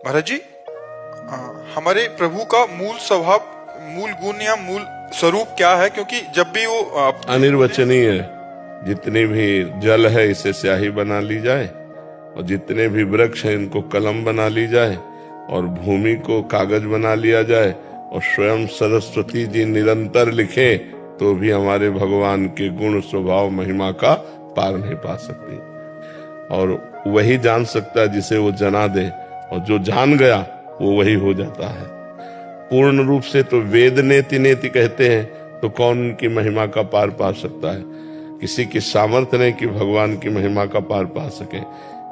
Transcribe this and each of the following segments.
महाराज जी, हमारे प्रभु का मूल स्वभाव, मूल गुण या मूल स्वरूप क्या है? क्योंकि जब भी वो अनिर्वचनीय है। जितने भी जल है इसे स्याही बना ली जाए, और जितने भी वृक्ष हैं इनको कलम बना ली जाए, और भूमि को कागज बना लिया जाए, और स्वयं सरस्वती जी निरंतर लिखे तो भी हमारे भगवान के गुण स्वभाव महिमा का पार नहीं पा सकती। और वही जान सकता है जिसे वो जना दे, और जो जान गया वो वही हो जाता है। पूर्ण रूप से तो वेद नेति नेति कहते हैं, तो कौन उनकी महिमा का पार पा सकता है? किसी की सामर्थ्य नहीं कि भगवान की महिमा का पार पा सके।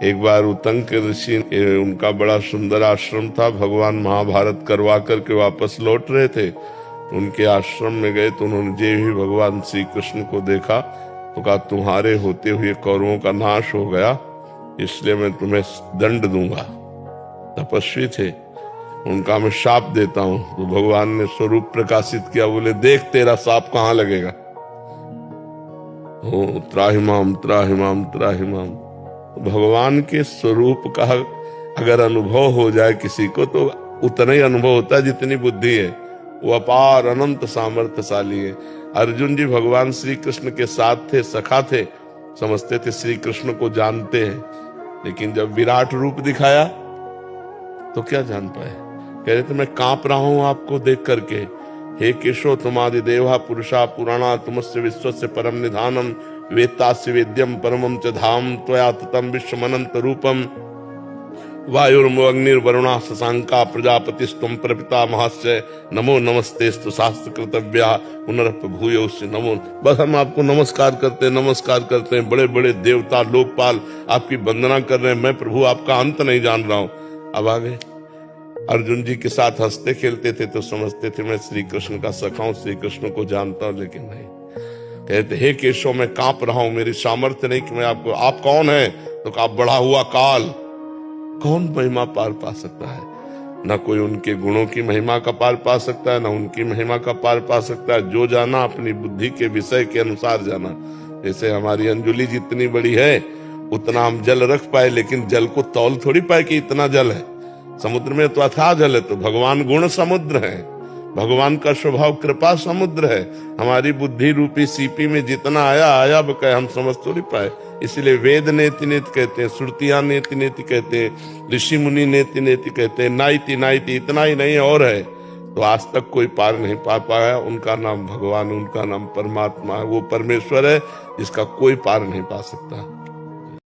एक बार उतंक ऋषि, उनका बड़ा सुंदर आश्रम था, भगवान महाभारत करवा करके वापस लौट रहे थे। उनके आश्रम में गए तो उन्होंने जे ही भगवान श्री कृष्ण को देखा तो कहा, तुम्हारे होते हुए कौरवों का नाश हो गया, इसलिए मैं तुम्हें दंड दूंगा। तपस्वी थे, उनका मैं शाप देता हूं। तो भगवान ने स्वरूप प्रकाशित किया, बोले देख तेरा शाप कहां लगेगा। त्राहिमाम त्राहिमाम त्राहिमाम। भगवान के स्वरूप का अगर अनुभव हो जाए किसी को, तो उतना ही अनुभव होता है जितनी बुद्धि है। वो अपार अनंत सामर्थ्यशाली है। अर्जुन जी भगवान श्री कृष्ण के साथ थे, सखा थे, समझते थे श्री कृष्ण को जानते हैं, लेकिन जब विराट रूप दिखाया तो क्या जान पाए। कह रहे थे मैं कांप रहा हूं आपको देख करके। हे केशव तुमादि देवा पुरुषा पुराणा तुमस्य विश्वस्य परम निधानम वेत्तास्य वेद्यम परमम च धाम त्वया ततं विश्वमनंत रूपम वायुर्मग्निर्वरुणा शशांका प्रजापतिस्त्वं प्रपिता महस्य नमो नमस्तेस्तु शास्त्र कृतव्या पुनरप भूयोस्य नमो। बस हम आपको नमस्कार करते हैं। बड़े बड़े देवता लोकपाल आपकी वंदना कर रहे हैं। मैं प्रभु आपका अंत नहीं जान रहा हूं। अब आगे अर्जुन जी के साथ हंसते खेलते थे तो समझते थे मैं श्री कृष्ण का सखा हूं, श्री कृष्ण को जानता हूं, लेकिन नहीं। कहते हे केशव मैं कांप रहा हूं, मेरी सामर्थ्य नहीं कि मैं आपको। आप कौन है? तो कहा बढ़ा हुआ काल। कौन महिमा पार पा सकता है? ना कोई उनके गुणों की महिमा का पार पा सकता है, ना उनकी महिमा का पार पा सकता है। जो जाना अपनी बुद्धि के विषय के अनुसार जाना। जैसे हमारी अंजुली जितनी बड़ी है उतना हम जल रख पाए, लेकिन जल को तौल थोड़ी पाए कि इतना जल है। समुद्र में तो अथाह जल है, तो भगवान गुण समुद्र है। भगवान का स्वभाव कृपा समुद्र है। हमारी बुद्धि रूपी सीपी में जितना आया बकाया हम समझ थोड़ी पाए। इसलिए वेद नेति नेति कहते हैं, श्रुतियां नेति नेति कहते हैं, ऋषि मुनि नेति नेति कहते हैं, नाइति नाइति, इतना ही नहीं और है। तो आज तक कोई पार नहीं पा पाया। उनका नाम भगवान, उनका नाम परमात्मा है। वो परमेश्वर है जिसका कोई पार नहीं पा सकता।